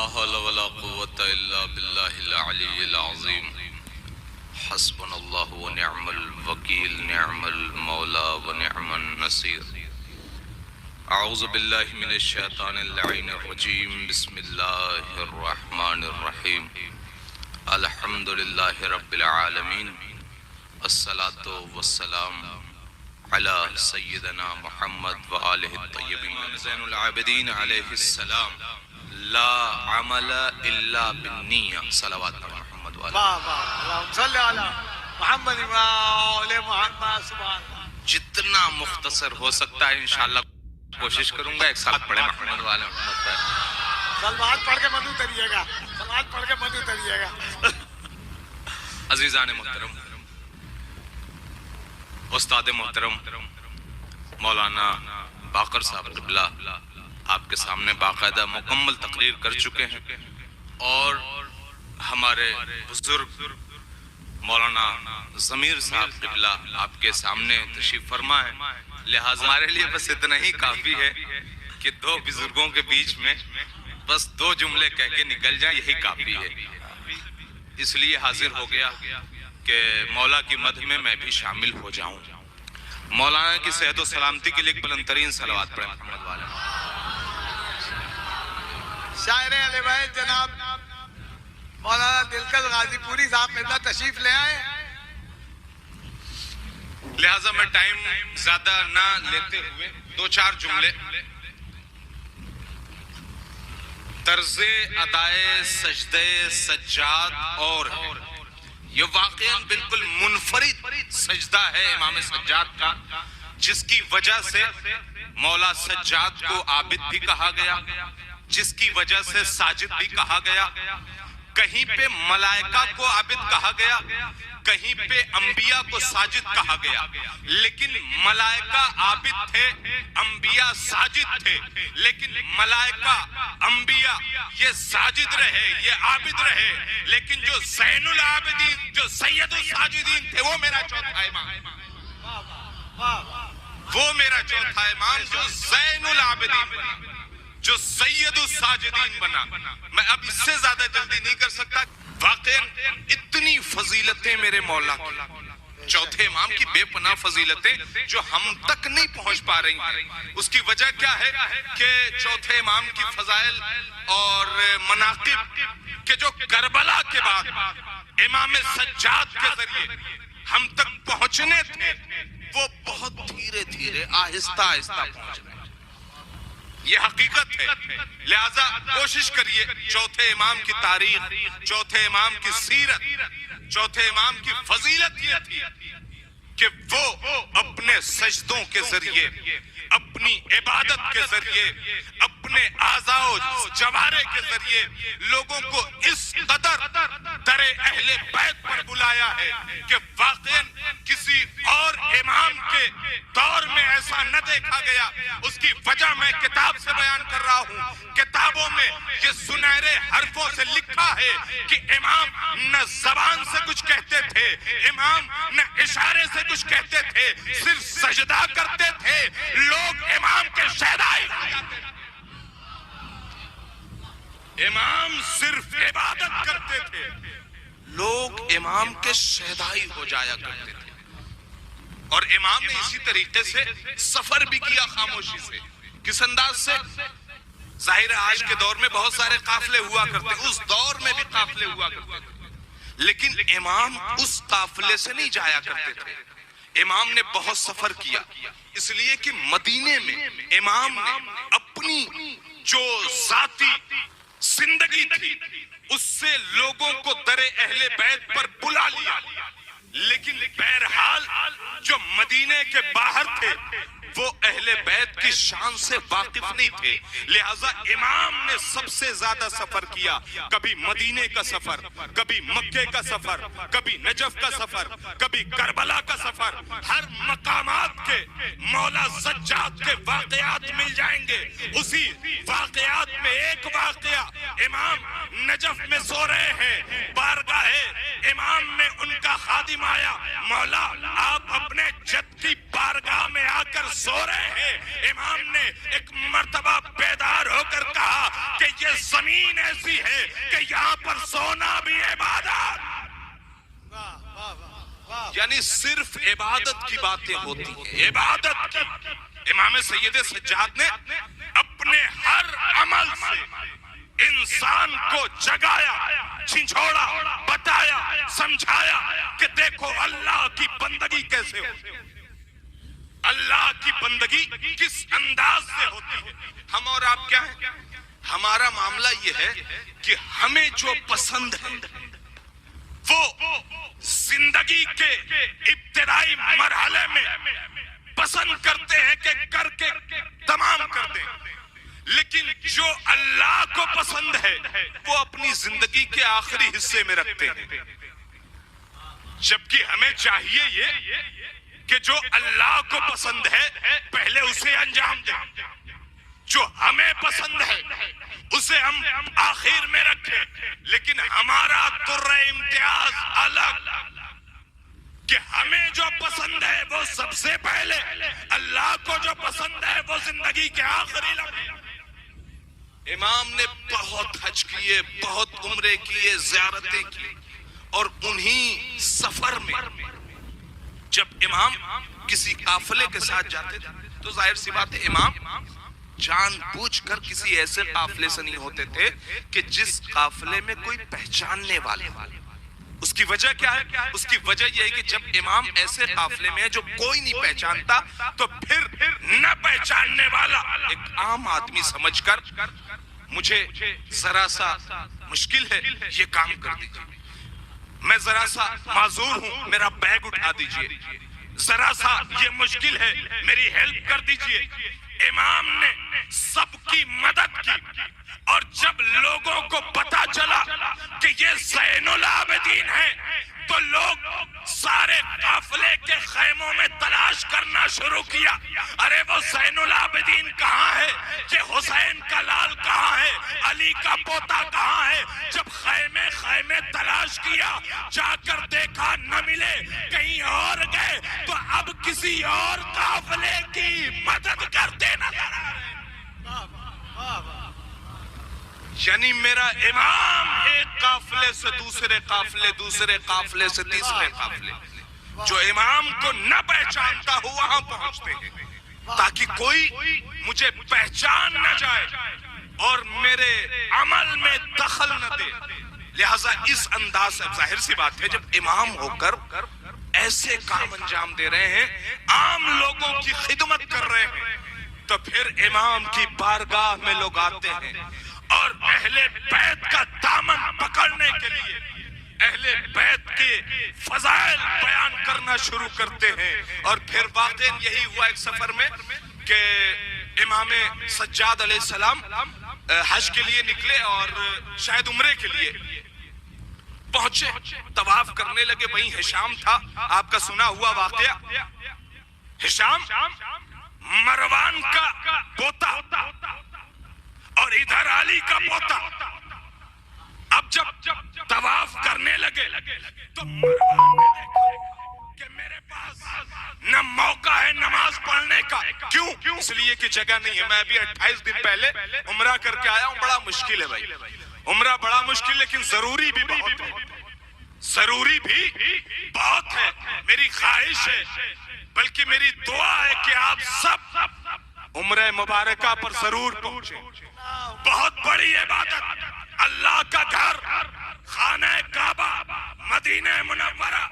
حول ولا قوة إلا بالله العلي العظيم حسبنا الله ونعم الوكيل نعم المولى ونعم النصير أعوذ بالله من الشيطان اللعين الرجيم بسم الله الرحمن الرحيم الحمد لله رب العالمين الصلاة والسلام على سيدنا محمد وآله الطيبين زين العابدين عليه السلام لا عمل إلا بالنية صلوات محمد وآله اللهم صل على محمد وآل محمد سبحان اللہ. جتنا مختصر ہو سکتا ہے انشاءاللہ کوشش کروں گا. ایک ساتھ پڑھیں محمد وآل محمد پر. سلوات پڑھ کے مدعو تریے گا, سلوات پڑھ کے مدعو تریے گا. عزیزان محترم, استاد محترم مولانا باقر صاحب قبلہ آپ کے سامنے باقاعدہ مکمل تقریر کر چکے ہیں, اور ہمارے بزرگ مولانا ضمیر صاحب قبلہ آپ کے سامنے تشریف فرما ہے. لہٰذا ہمارے لیے بس اتنا ہی کافی ہے کہ دو بزرگوں کے بیچ میں بس دو جملے کہہ کے نکل جائیں, یہی کافی ہے. اس لیے حاضر ہو گیا کہ مولا کی مدح میں بھی شامل ہو جاؤں. مولانا کی صحت و سلامتی کے لیے ایک بلند ترین صلوات پڑھیں محمد والے. شاعر اہل بیت جناب مولانا دلکش غازی پوری صاحب میرا تشریف لے آئے. لہٰذا میں ٹائم زیادہ نہ لیتے ہوئے دو چار جملے طرز ادائے سجدے سجاد اور یہ واقعاً بالکل منفرد سجدہ ہے امام سجاد کا, جس کی وجہ سے مولا سجاد کو عابد بھی کہا گیا, جس کی وجہ سے ساجد بھی کہا گیا. کہیں پہ ملائکہ کو عابد کہا گیا, کہیں پہ انبیاء کو ساجد کہا گیا, لیکن ملائکہ عابد تھے, انبیاء ساجد تھے. لیکن ملائکہ انبیاء یہ ساجد رہے, یہ عابد رہے, لیکن جو زین العابدین جو سید الساجدین تھے وہ میرا چوتھا امام, وہ میرا چوتھا امام جو زین العابدین بنا, جو سید الساجدین بنا. میں اب اس سے زیادہ جلدی نہیں کر سکتا. واقعاً اتنی فضیلتیں میرے مولا کی, چوتھے امام کی بے پناہ فضیلتیں جو ہم تک نہیں پہنچ پا رہی ہیں. اس کی وجہ کیا ہے کہ چوتھے امام کی فضائل اور مناقب کہ جو کربلا کے بعد امام سجاد کے ذریعے ہم تک پہنچنے تھے وہ بہت دھیرے دھیرے آہستہ آہستہ پہنچ رہے ہیں. یہ حقیقت ہے. لہذا کوشش کریے چوتھے امام کی تاریخ, چوتھے امام کی سیرت, چوتھے امام کی فضیلت یہ تھی کہ وہ اپنے سجدوں کے ذریعے, اپنی عبادت کے ذریعے, اپنے اعضاء و جوارح کے ذریعے لوگوں کو اس قدر در اہل بیت پر بلایا ہے کہ واقعاً کسی اور امام کے دور میں ایسا نہ دیکھا گیا. اس کی وجہ میں کتاب سے بیان کر رہا ہوں. کتابوں میں یہ سنہرے حرفوں سے لکھا ہے کہ امام نہ زبان سے کچھ کہتے تھے, امام نہ اشارے سے کچھ کہتے تھے, صرف سجدہ کرتے تھے. لوگ امام کے شہدائی ہو جاتے تھے, امام صرف عبادت کرتے تھے, لوگ امام کے شہدائی ہو جایا کرتے تھے. اور امام نے اسی طریقے سے سفر بھی کیا خاموشی سے. کس انداز سے؟ ظاہر آج کے دور میں بہت سارے قافلے ہوا کرتے, اس دور میں بھی قافلے ہوا کرتے تھے, لیکن امام اس قافلے سے نہیں جایا کرتے تھے. امام نے بہت سفر کیا, اس لیے کہ مدینے میں امام نے اپنی جو ذاتی زندگی تھی اس سے لوگوں کو در اہل بیت پر بلا لیا. لیکن بہرحال جو مدینے کے باہر تھے وہ اہل بیت کی شان سے واقف نہیں تھے. لہٰذا امام نے سب سے زیادہ سفر کیا. کبھی مدینے کا سفر, کبھی مکے کا سفر, کبھی نجف کا سفر, کبھی کربلا کا سفر. ہر مقامات کے مولا سجاد کے واقعات مل جائیں گے. اسی واقعات میں ایک واقعہ, امام نجف میں سو رہے ہیں, بارگاہ امام نے ان کا خادم آیا، مولا آپ اپنے جد کی بارگاہ میں آ کر سو رہے ہیں۔ امام نے ایک مرتبہ بیدار ہو کر کہا کہ یہ زمین ایسی ہے کہ یہاں پر سونا بھی عبادت، یعنی صرف عبادت کی باتیں ہوتی ہیں، عبادت کی۔ امام سید سجاد نے اپنے ہر عمل سے انسان کو جگایا، جھنجھوڑا، بتایا، سمجھایا کہ دیکھو اللہ کی بندگی کیسے ہوتی ہے، اللہ کی بندگی کس انداز سے ہوتی ہے۔ ہم اور آپ کیا ہیں؟ ہمارا معاملہ یہ ہے کہ ہمیں جو پسند ہے وہ زندگی کے ابتدائی مرحلے میں پسند کرتے ہیں کہ کر کے تمام کر دیں، لیکن جو اللہ کو پسند ہے وہ اپنی زندگی کے آخری حصے میں رکھتے ہیں، جبکہ ہمیں چاہیے یہ کہ جو اللہ کو پسند ہے پہلے اسے انجام دیں، جو ہمیں پسند ہے اسے ہم آخر میں رکھیں، لیکن ہمارا در امتیاز الگ کہ ہمیں جو پسند ہے وہ سب سے پہلے، اللہ کو جو پسند ہے وہ زندگی کے آخری لمحے۔ امام نے بہت حج کیے، بہت عمرے کیے، زیارتیں کی، اور انہی سفر میں جب امام کسی قافلے کے ساتھ جاتے تھے تو ظاہر سی بات ہے امام جان بوجھ کر کسی ایسے قافلے سے نہیں ہوتے تھے کہ جس قافلے میں کوئی پہچاننے والے۔ اس کی وجہ کیا ہے؟ اس کی وجہ یہ ہے کہ جب امام ایسے قافلے میں ہے جو کوئی نہیں پہچانتا تو پھر نہ پہچاننے والا ایک عام آدمی سمجھ کر مجھے ذرا سا مشکل ہے یہ کام کر دیجیے، میں ذرا سا معذور ہوں میرا بیگ اٹھا دیجیے، ذرا سا یہ مشکل ہے میری ہیلپ کر دیجیے۔ امام نے سب کی مدد کی، اور جب لوگوں کو پتا چلا کہ یہ زین العابدین ہے تو لوگ سارے قافلے کے خیموں میں تلاش کرنا شروع کیا، ارے وہ زین العابدین کہاں ہے، یہ حسین کا لال کہاں ہے، علی کا پوتا کہاں ہے۔ جب خیمے تلاش کیا، جا کر دیکھا نہ ملے، کہیں اور گئے تو اب کسی اور قافلے کی مدد کرتے نظر آ رہے۔ یعنی میرا امام ایک قافلے سے دوسرے قافلے، دوسرے قافلے سے تیسرے قافلے، جو امام کو نہ پہچانتا ہو وہاں پہنچتے ہیں تاکہ کوئی مجھے پہچان نہ جائے اور میرے عمل میں دخل نہ دے۔ لہٰذا اس انداز سے ظاہر سی بات ہے جب امام ہو کر ایسے کام انجام دے رہے ہیں، عام لوگوں کی خدمت کر رہے ہیں، تو پھر امام کی بارگاہ میں لوگ آتے ہیں اور اہل بیت کا دامن پکڑنے کے لیے اہل بیت کے فضائل بیان کرنا شروع کرتے ہیں۔ اور پھر واقعاً یہی ہوا ایک سفر میں کہ امام سجاد علیہ السلام حج کے لیے نکلے اور شاید عمرے کے لیے پہنچے، طواف کرنے لگے، وہیں ہشام تھا، آپ کا سنا ہوا واقعہ۔ ہشام مروان کا پوتا اور ادھر علی کا پوتا۔ اب جب طواف کرنے لگے تو مروان نے دیکھا کہ میرے پاس نہ موقع ہے نماز پڑھنے کا، کیوں؟ اس لیے کہ جگہ نہیں ہے۔ میں ابھی 28 دن پہلے عمرہ کر کے آیا ہوں، بڑا مشکل ہے بھائی، عمرہ بڑا مشکل، لیکن ضروری بھی بہت ہے، ضروری بھی بہت ہے۔ میری خواہش ہے بلکہ میری دعا ہے کہ آپ سب عمرہ مبارکہ پر ضرور پہنچیں۔ بہت بڑی عبادت، اللہ کا گھر، خانہ کعبہ، مدینہ منورہ،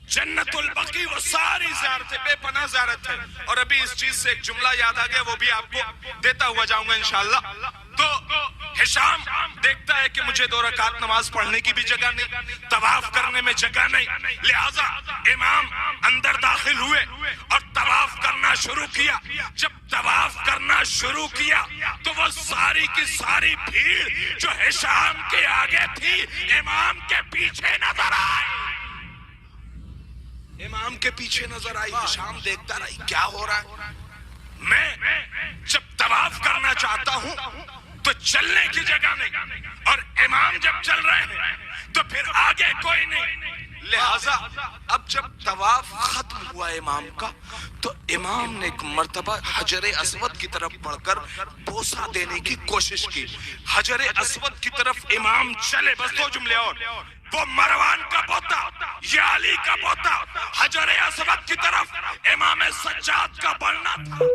جنت البقیع، وہ ساری زیارتیں بے پناہ زیارت ہے۔ اور ابھی اس چیز سے ایک جملہ یاد آ گیا، وہ بھی آپ کو دیتا ہوا جاؤں گا انشاءاللہ۔ تو ہشام دیکھتا ہے کہ مجھے 2 رکعت نماز پڑھنے کی بھی جگہ نہیں، طواف کرنے میں جگہ نہیں، لہٰذا امام اندر داخل ہوئے اور طواف کرنا شروع کیا۔ جب طواف کرنا شروع کیا تو وہ ساری کی ساری بھیڑ جو ہشام کے آگے تھی امام کے پیچھے نظر آئی، امام کے پیچھے نظر آئی۔ ہشام دیکھتا رہی کیا ہو رہا ہے۔ میں جب طواف کرنا چاہتا ہوں تو چلنے کی جگہ نہیں، اور امام جب چل رہے ہیں تو پھر آگے کوئی نہیں. لہذا اب جب طواف ختم ہوا امام کا تو امام نے ایک مرتبہ حجر اسود کی طرف بڑھ کر بوسہ دینے کی کوشش کی. حجر اسود کی طرف امام چلے, بس دو جملے اور, وہ مروان کا پوتا, یہ علی کا پوتا, حجر اسود کی طرف امام سجاد کا بڑھنا تھا.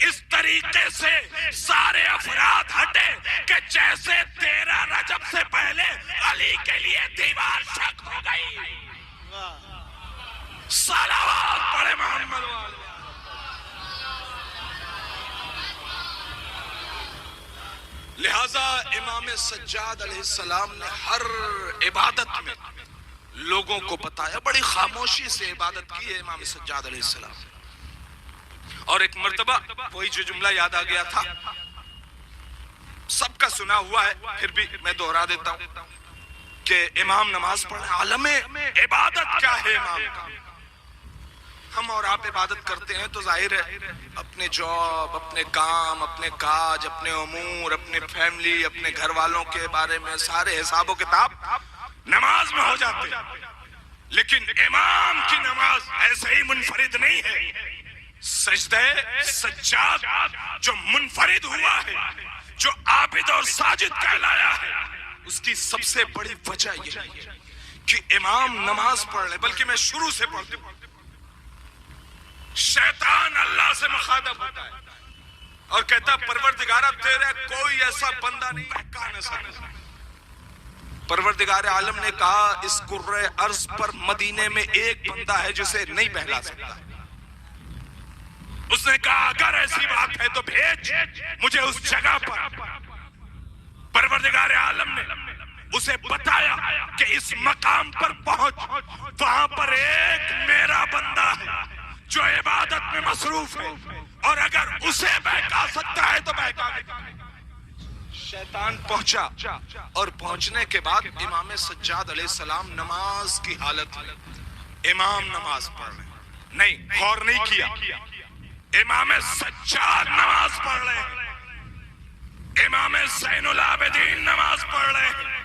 اس طریقے سے سارے افراد ہٹے کہ جیسے 13 رجب سے پہلے علی کے لیے دیوار شک ہو گئی. صلوات پڑھے محمد والے. لہذا امام سجاد علیہ السلام نے ہر عبادت میں لوگوں کو بتایا, بڑی خاموشی سے عبادت کی ہے امام سجاد علیہ السلام. اور ایک مرتبہ وہی جو جملہ یاد آ گیا تھا, سب کا سنا ہوا ہے, پھر بھی میں دوہرا دیتا ہوں کہ امام نماز پڑھے. عالم عبادت کیا ہے امام کا؟ ہم اور آپ عبادت کرتے ہیں تو ظاہر ہے اپنے جاب, اپنے کام, اپنے کاج, اپنے امور, اپنے فیملی, اپنے گھر والوں کے بارے میں سارے حساب و کتاب نماز میں ہو جاتے ہیں. لیکن امام کی نماز ایسے ہی منفرد نہیں ہے. سجدہ سجاد جو منفرد ہوا ہے, جو عابد اور ساجد کہلایا ہے, اس کی سب سے بڑی وجہ یہ ہے کہ امام نماز پڑھ لے. بلکہ میں شروع سے پڑھتا ہوں. شیطان اللہ سے مخاطب ہوتا ہے اور کہتا پروردگارہ تیرے کوئی ایسا بندہ نہیں بہکا نہ سکتا. پروردگار عالم نے کہا اس کرۂ ارض پر مدینے میں ایک بندہ ہے جسے نہیں بہلا سکتا. اس نے کہا اگر ایسی بات ہے تو بھیج مجھے اس جگہ پر. پروردگار عالم نے اسے بتایا کہ اس مقام پر پہنچ, وہاں پر ایک میرا بندہ ہے جو عبادت میں مصروف ہے, اور اگر اسے بہکا سکتا ہے تو بہکا دے. شیطان پہنچا, اور پہنچنے کے بعد امام سجاد علیہ السلام نماز کی حالت میں, امام نماز پڑھ رہے نہیں, غور نہیں کیا, امام سجاد نماز پڑھ رہے ہیں, امام زین العابدین نماز پڑھ رہے ہیں.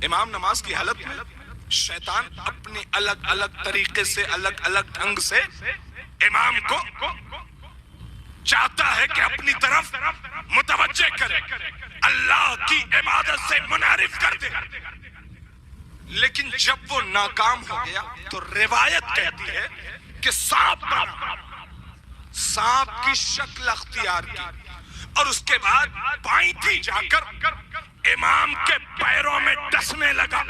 امام نماز کی حالت میں شیطان اپنی الگ الگ طریقے سے, الگ الگ ڈھنگ سے امام کو چاہتا ہے کہ اپنی طرف متوجہ کرے, اللہ کی عبادت سے منحرف کر دے. لیکن جب وہ ناکام ہو گیا تو روایت کہتی ہے کہ سانپ بنا, سانپ کی شکل اختیار کی, اور اس کے بعد پائنٹی جا کر امام کے پیروں میں ڈسنے لگا,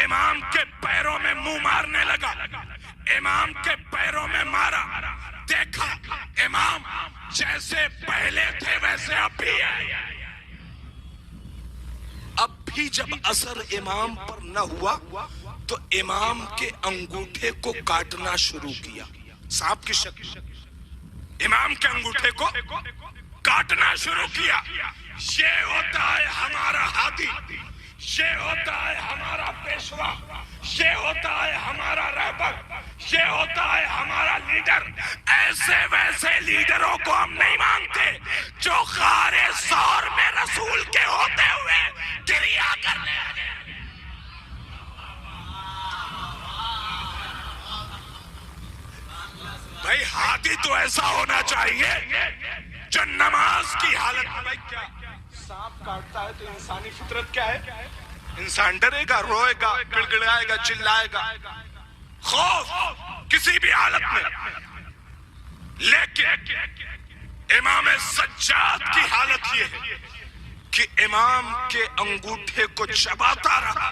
امام کے پیروں میں منہ مارنے لگا, امام کے پیروں میں مارا. دیکھا امام جیسے پہلے تھے ویسے اب بھی ہے. اب بھی جب اثر امام پر نہ ہوا تو امام کے انگوٹھے کو کاٹنا شروع کیا, سانپ کی شکل, امام کے انگوٹھے کو کاٹنا شروع کیا. یہ ہوتا ہے ہمارا ہادی, یہ ہوتا ہے ہمارا پیشوا, یہ ہوتا ہے ہمارا رہبر, یہ ہوتا ہے ہمارا لیڈر. ایسے ویسے لیڈروں کو ہم نہیں مانتے جو غار ثور میں رسول کے ہوتے ہوئے گریا کرنے لگے. بھائی ہادی تو ایسا ہونا چاہیے جو نماز کی حالت میں, بھائی کیا سانپ کاٹتا ہے تو انسانی فطرت کیا ہے, انسان ڈرے گا, روئے گا, گڑگڑائے گا, چلائے گا, خوف کسی بھی حالت میں. لیکن امام سجاد کی حالت یہ ہے کہ امام کے انگوٹھے کو چباتا رہا,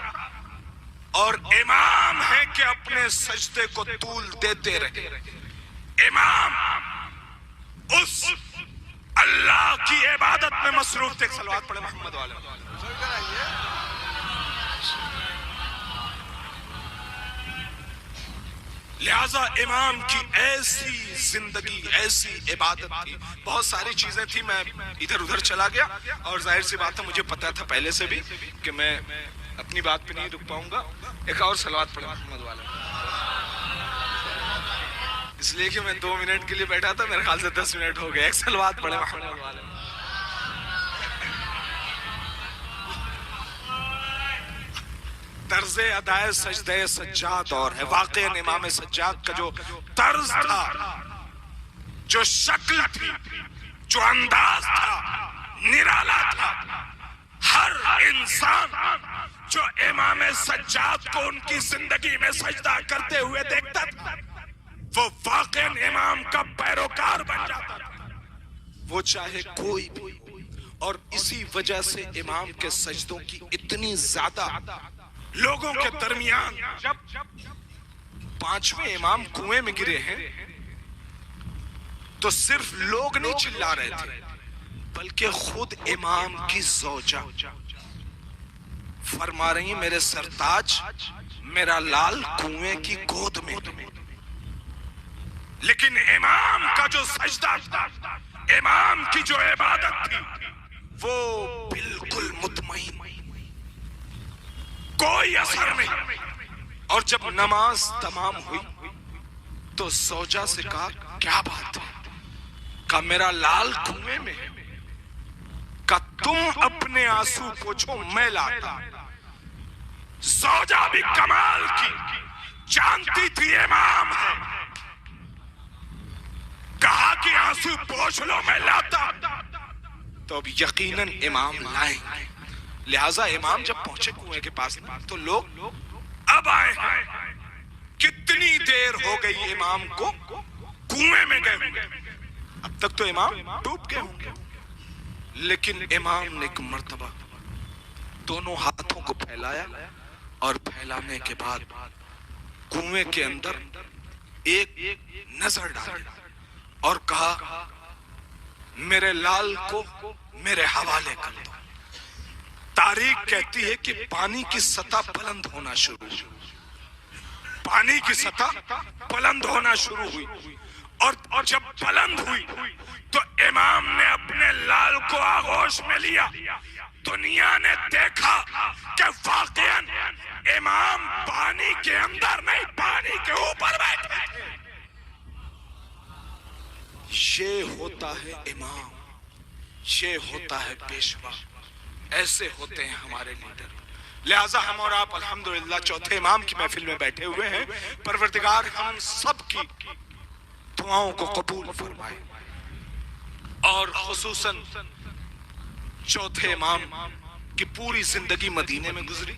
اور امام ہے کہ اپنے سجدے کو طول دیتے رہے. امام اس اللہ کی عبادت میں مصروف تھے. صلوات پڑھے محمد والے. لہذا امام کی ایسی زندگی, ایسی عبادت تھی, بہت ساری چیزیں تھی. میں ادھر ادھر چلا گیا, اور ظاہر سی بات ہے مجھے پتا تھا پہلے سے بھی کہ میں اپنی بات پہ نہیں رک پاؤں گا. ایک اور صلوات پڑھے محمد والے, اس لیے کہ میں 2 منٹ کے لیے بیٹھا تھا, میرے خیال سے 10 منٹ ہو گئے. ایک صلوات پڑھے محمد والے. طرز ادائے سجدہ سجاد اور ہے. واقعاً امام سجاد کا جو طرز تھا، جو شکل تھی، جو انداز تھا، نرالا تھا. ہر انسان جو امام سجاد کو ان کی زندگی میں سجدہ کرتے ہوئے دیکھتا تھا وہ واقعاً امام کا پیروکار بن جاتا تھا، وہ چاہے کوئی بھی. اور اسی وجہ سے امام کے سجدوں کی اتنی زیادہ لوگوں کے درمیان، جب پانچویں امام کنویں میں گرے ہیں تو صرف لوگ نہیں چلا رہے تھے بلکہ خود امام کی زوجہ فرما رہی ہیں میرے سرتاج، میرا لال کنویں کی گود میں. لیکن امام کا جو سجدہ تھا، امام کی جو عبادت تھی، وہ بالکل مطمئن، کوئی اثر نہیں. اور جب نماز تمام ہوئی تو زوجہ سے کہا کیا بات ہے؟ کہا میرا لال کنویں میں ہے. کہا تم اپنے آنسو پوچھو میں لاتا. زوجہ بھی کمال کی، جانتی تھی امام ہے. کہا کہ آنسو پوچھ لو میں لاتا. تو اب یقیناً امام لائیں گے. لہٰذا امام جب پہنچے کنویں کے پاس تو لوگ اب آئے ہیں. کتنی دیر ہو گئی امام کو کنویں میں گئے ہوئے، اب تک تو امام ڈوب گئے ہوں گے. لیکن امام نے ایک مرتبہ دونوں ہاتھوں کو پھیلایا اور پھیلانے کے بعد کنویں کے اندر ایک نظر ڈالی اور کہا میرے لال کو میرے حوالے کر دو. تاریخ کہتی ہے کہ پانی کی سطح بلند ہونا شروع ہوئی. پانی کی سطح بلند ہونا شروع ہوئی اور جب بلند ہوئی تو امام نے اپنے لال کو آغوش میں لیا. دنیا نے دیکھا کہ واقعاً امام پانی کے اندر نہیں، پانی کے اوپر بیٹھے. یہ ہوتا ہے امام، یہ ہوتا ہے پیشوا، ایسے ہوتے ہیں ہمارے لیڈر. لہٰذا ہم اور آپ الحمدللہ چوتھے امام کی محفل میں بیٹھے ہوئے ہیں. پروردگار ہم سب کی دعاؤں کو قبول فرمائے اور خصوصاً چوتھے امام کی پوری زندگی مدینے میں گزری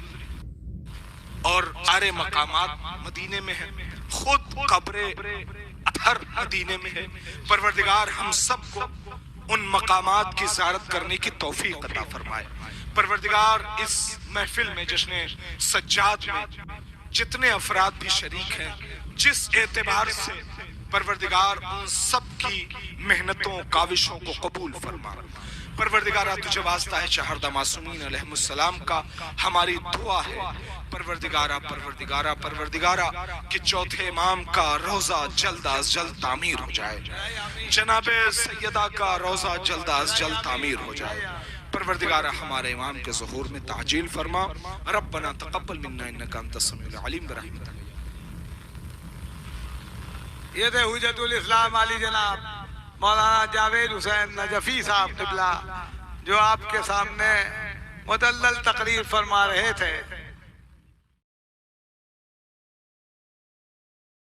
اور سارے مقامات مدینے میں ہیں، خود قبر اطہر مدینے میں ہے. پروردگار ہم سب کو ان مقامات کی زیارت کرنے کی توفیق عطا فرمائے. پروردگار اس محفل میں جشن سجاد میں جتنے افراد بھی شریک ہیں، جس اعتبار سے پروردگار ان سب کی محنتوں کاوشوں کو قبول فرما. پروردگارہ تجھے واسطہ ہے چہردہ معصومین علیہ السلام کا ہماری دعا ہے پروردگارہ کہ چوتھے امام کا روضہ جلد از جلد تعمیر ہو جائے، جناب سیدہ کا روضہ جلد از جلد تعمیر ہو جائے. پروردگارہ ہمارے امام کے ظہور میں تعجیل فرما. ربنا تقبل منا انکا انت السمیع العلیم برحمتک. یہ تھے حجت الاسلام علی جناب مولانا جاوید حسین نجفی صاحب قبلہ، جو آپ کے سامنے مدلل تقریر فرما رہے تھے.